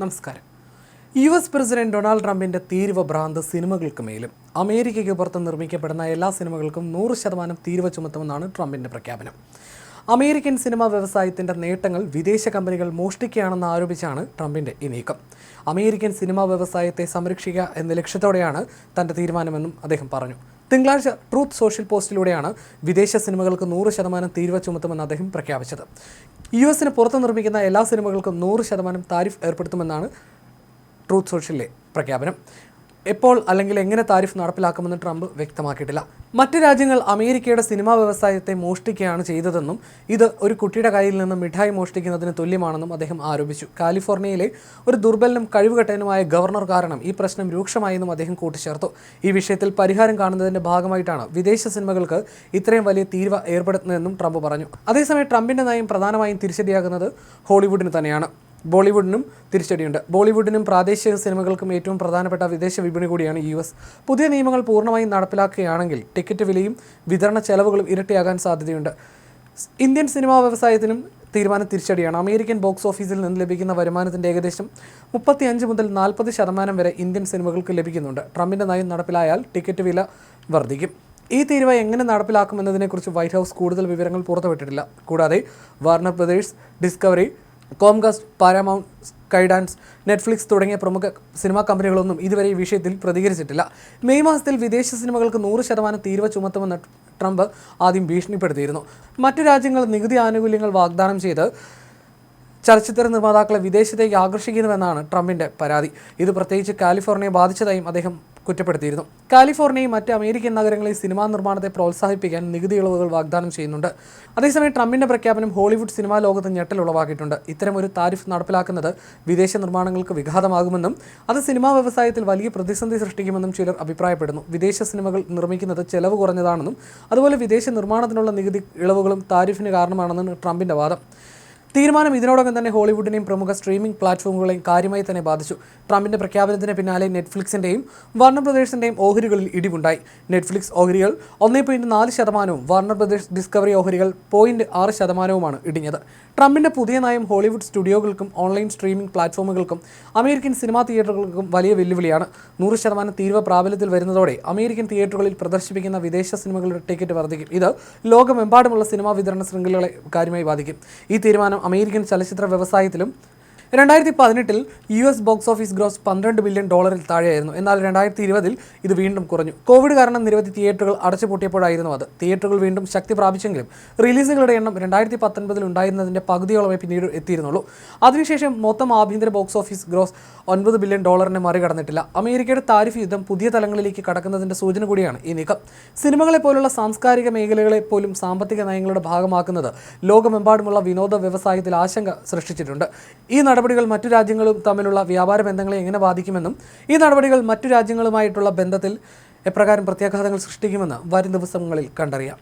നമസ്കാരം. US president Donald ട്രംപിന്റെ തീരുവ ഭ്രാന്ത് സിനിമകൾക്ക് മേലും അമേരിക്കയ്ക്ക് പുറത്ത് നിർമ്മിക്കപ്പെടുന്ന എല്ലാ സിനിമകൾക്കും 100% തീരുവ ചുമത്തുമെന്നാണ് ട്രംപിന്റെ പ്രഖ്യാപനം. അമേരിക്കൻ സിനിമാ വ്യവസായത്തിന്റെ നേട്ടങ്ങൾ വിദേശ കമ്പനികൾ മോഷ്ടിക്കുകയാണെന്ന് ആരോപിച്ചാണ് ട്രംപിന്റെ ഈ നീക്കം. അമേരിക്കൻ സിനിമാ വ്യവസായത്തെ സംരക്ഷിക്കുക എന്ന ലക്ഷ്യത്തോടെയാണ് തന്റെ തീരുമാനമെന്നും അദ്ദേഹം പറഞ്ഞു. തിങ്കളാഴ്ച ട്രൂത്ത് സോഷ്യൽ പോസ്റ്റിലൂടെയാണ് വിദേശ സിനിമകൾക്ക് 100% തീരുവ ചുമത്തുമെന്ന് അദ്ദേഹം പ്രഖ്യാപിച്ചത്. US പുറത്ത് നിർമ്മിക്കുന്ന എല്ലാ സിനിമകൾക്കും 100% താരിഫ് ഏർപ്പെടുത്തുമെന്നാണ് ട്രൂത്ത് സോഷ്യലിലെ പ്രഖ്യാപനം. എപ്പോൾ അല്ലെങ്കിൽ എങ്ങനെ താരിഫ് നടപ്പിലാക്കുമെന്ന് ട്രംപ് വ്യക്തമാക്കിയിട്ടില്ല. മറ്റ് രാജ്യങ്ങൾ അമേരിക്കയുടെ സിനിമാ വ്യവസായത്തെ മോഷ്ടിക്കുകയാണ് ചെയ്തതെന്നും ഇത് ഒരു കുട്ടിയുടെ കയ്യിൽ നിന്ന് മിഠായി മോഷ്ടിക്കുന്നതിന് തുല്യമാണെന്നും അദ്ദേഹം ആരോപിച്ചു. കാലിഫോർണിയയിലെ ഒരു ദുർബലനും കഴിവുകെട്ടനുമായ ഗവർണർ കാരണം ഈ പ്രശ്നം രൂക്ഷമായെന്നും അദ്ദേഹം കൂട്ടിച്ചേർത്തു. ഈ വിഷയത്തിൽ പരിഹാരം കാണുന്നതിന്റെ ഭാഗമായിട്ടാണ് വിദേശ സിനിമകൾക്ക് ഇത്രയും വലിയ തീരുവ ഏർപ്പെടുത്തുന്നതെന്നും ട്രംപ് പറഞ്ഞു. അതേസമയം ട്രംപിന്റെ നയം പ്രധാനമായും തിരിച്ചടിയാകുന്നത് ഹോളിവുഡിന് തന്നെയാണ്. ബോളിവുഡിനും തിരിച്ചടിയുണ്ട്. ബോളിവുഡിനും പ്രാദേശിക സിനിമകൾക്കും ഏറ്റവും പ്രധാനപ്പെട്ട വിദേശ വിപണി കൂടിയാണ് US. പുതിയ നിയമങ്ങൾ പൂർണ്ണമായും നടപ്പിലാക്കുകയാണെങ്കിൽ ടിക്കറ്റ് വിലയും വിതരണ ചെലവുകളും ഇരട്ടിയാകാൻ സാധ്യതയുണ്ട്. ഇന്ത്യൻ സിനിമാ വ്യവസായത്തിനും തീരുമാനം തിരിച്ചടിയാണ്. അമേരിക്കൻ ബോക്സ് ഓഫീസിൽ നിന്ന് ലഭിക്കുന്ന വരുമാനത്തിൻ്റെ ഏകദേശം 35 മുതൽ 40% വരെ ഇന്ത്യൻ സിനിമകൾക്ക് ലഭിക്കുന്നുണ്ട്. ട്രംപിൻ്റെ നയം നടപ്പിലായാൽ ടിക്കറ്റ് വില വർദ്ധിക്കും. ഈ തീരുവ എങ്ങനെ നടപ്പിലാക്കുമെന്നതിനെക്കുറിച്ച് വൈറ്റ് ഹൗസ് കൂടുതൽ വിവരങ്ങൾ പുറത്തുവിട്ടിട്ടില്ല. കൂടാതെ Warner brothers, discovery, Comcast, Paramount, Skydance, Netflix തുടങ്ങിയ പ്രമുഖ സിനിമാ കമ്പനികളൊന്നും ഇതുവരെ ഈ വിഷയത്തിൽ പ്രതികരിച്ചിട്ടില്ല. മെയ് മാസത്തിൽ വിദേശ സിനിമകൾക്ക് 100% തീരുവ ചുമത്തുമെന്ന് ട്രംപ് ആദ്യം ഭീഷണിപ്പെടുത്തിയിരുന്നു. മറ്റു രാജ്യങ്ങൾ നികുതി ആനുകൂല്യങ്ങൾ വാഗ്ദാനം ചെയ്ത് ചലച്ചിത്ര നിർമ്മാതാക്കളെ വിദേശത്തേക്ക് ആകർഷിക്കുന്നുവെന്നാണ് ട്രംപിൻ്റെ പരാതി. ഇത് പ്രത്യേകിച്ച് കാലിഫോർണിയയെ ബാധിച്ചതായും അദ്ദേഹം കുറ്റപ്പെടുത്തിയിരുന്നു. കാലിഫോർണിയയും മറ്റ് അമേരിക്കൻ നഗരങ്ങളിൽ സിനിമാ നിർമ്മാണത്തെ പ്രോത്സാഹിപ്പിക്കാൻ നികുതി ഇളവുകൾ വാഗ്ദാനം ചെയ്യുന്നുണ്ട്. അതേസമയം ട്രംപിന്റെ പ്രഖ്യാപനം ഹോളിവുഡ് സിനിമാ ലോകത്ത് ഞെട്ടലുളവാക്കിയിട്ടുണ്ട്. ഇത്തരമൊരു താരിഫ് നടപ്പിലാക്കുന്നത് വിദേശ നിർമ്മാണങ്ങൾക്ക് വിഘാതമാകുമെന്നും അത് സിനിമാ വ്യവസായത്തിൽ വലിയ പ്രതിസന്ധി സൃഷ്ടിക്കുമെന്നും ചിലർ അഭിപ്രായപ്പെടുന്നു. വിദേശ സിനിമകൾ നിർമ്മിക്കുന്നത് ചെലവ് കുറഞ്ഞതാണെന്നും അതുപോലെ വിദേശ നിർമ്മാണത്തിനുള്ള നികുതി ഇളവുകളും താരിഫിന് കാരണമാണെന്നാണ് ട്രംപിന്റെ വാദം. തീരുമാനം ഇതിനോടകം തന്നെ ഹോളിവുഡിനെയും പ്രമുഖ സ്ട്രീമിംഗ് പ്ലാറ്റ്ഫോമുകളെയും കാര്യമായി തന്നെ ബാധിച്ചു. ട്രംപിന്റെ പ്രഖ്യാപനത്തിന് പിന്നാലെ നെറ്റ്ഫ്ലിക്സിന്റെയും വാർണർ ബ്രദേഴ്സിന്റെയും ഓഹരികളിൽ ഇടിവുണ്ടായി. നെറ്റ്ഫ്ലിക്സ് ഓഹരികൾ 1.4%, വാർണർ ബ്രദേഴ്സ് ഡിസ്കവറി ഓഹരികൾ 0.6%മാണ് ഇടിഞ്ഞത്. ട്രംപിന്റെ പുതിയ നയം ഹോളിവുഡ് സ്റ്റുഡിയോകൾക്കും ഓൺലൈൻ സ്ട്രീമിംഗ് പ്ലാറ്റ്ഫോമുകൾക്കും അമേരിക്കൻ സിനിമാ തിയേറ്ററുകൾക്കും വലിയ വെല്ലുവിളിയാണ്. 100% തീരുവ പ്രാബല്യത്തിൽ വരുന്നതോടെ അമേരിക്കൻ തിയേറ്ററുകളിൽ പ്രദർശിപ്പിക്കുന്ന വിദേശ സിനിമകളുടെ ടിക്കറ്റ് വർദ്ധിക്കും. ഇത് ലോകമെമ്പാടുമുള്ള സിനിമാ വിതരണ ശൃംഖലകളെ കാര്യമായി ബാധിക്കും. ഈ തീരുമാനം അമേരിക്കൻ ചലച്ചിത്ര വ്യവസായത്തിലും 2018 US box office gross $12 billion താഴെയായിരുന്നു. എന്നാൽ 2020 ഇത് വീണ്ടും കുറഞ്ഞു. കോവിഡ് കാരണം നിരവധി തിയേറ്ററുകൾ അടച്ചുപൂട്ടിയപ്പോഴായിരുന്നു അത്. തിയേറ്ററുകൾ വീണ്ടും ശക്തി പ്രാപിച്ചെങ്കിലും റിലീസുകളുടെ എണ്ണം 2019 ഉണ്ടായിരുന്നതിൻ്റെ പകുതിയോളമേ പിന്നീട് എത്തിയിരുന്നുള്ളൂ. അതിനുശേഷം മൊത്തം ആഭ്യന്തര ബോക്സ് ഓഫീസ് ഗ്രോസ് $9 ബില്യൺ മറികടന്നിട്ടില്ല. അമേരിക്കയുടെ താരിഫ് യുദ്ധം പുതിയ തലങ്ങളിലേക്ക് കടക്കുന്നതിൻ്റെ സൂചന കൂടിയാണ് ഈ നീക്കം. സിനിമകളെ പോലുള്ള സാംസ്കാരിക മേഖലകളെ പോലും സാമ്പത്തിക നയങ്ങളുടെ ഭാഗമാക്കുന്നത് ലോകമെമ്പാടുമുള്ള വിനോദ വ്യവസായത്തിൽ ആശങ്ക സൃഷ്ടിച്ചിട്ടുണ്ട്. ഈ നടപടികൾ മറ്റു രാജ്യങ്ങളും തമ്മിലുള്ള വ്യാപാര ബന്ധങ്ങളെ എങ്ങനെ ബാധിക്കുമെന്നും ഈ നടപടികൾ മറ്റു രാജ്യങ്ങളുമായിട്ടുള്ള ബന്ധത്തിൽ എപ്രകാരം പ്രത്യാഘാതങ്ങൾ സൃഷ്ടിക്കുമെന്ന് വരും ദിവസങ്ങളിൽ കണ്ടറിയാം.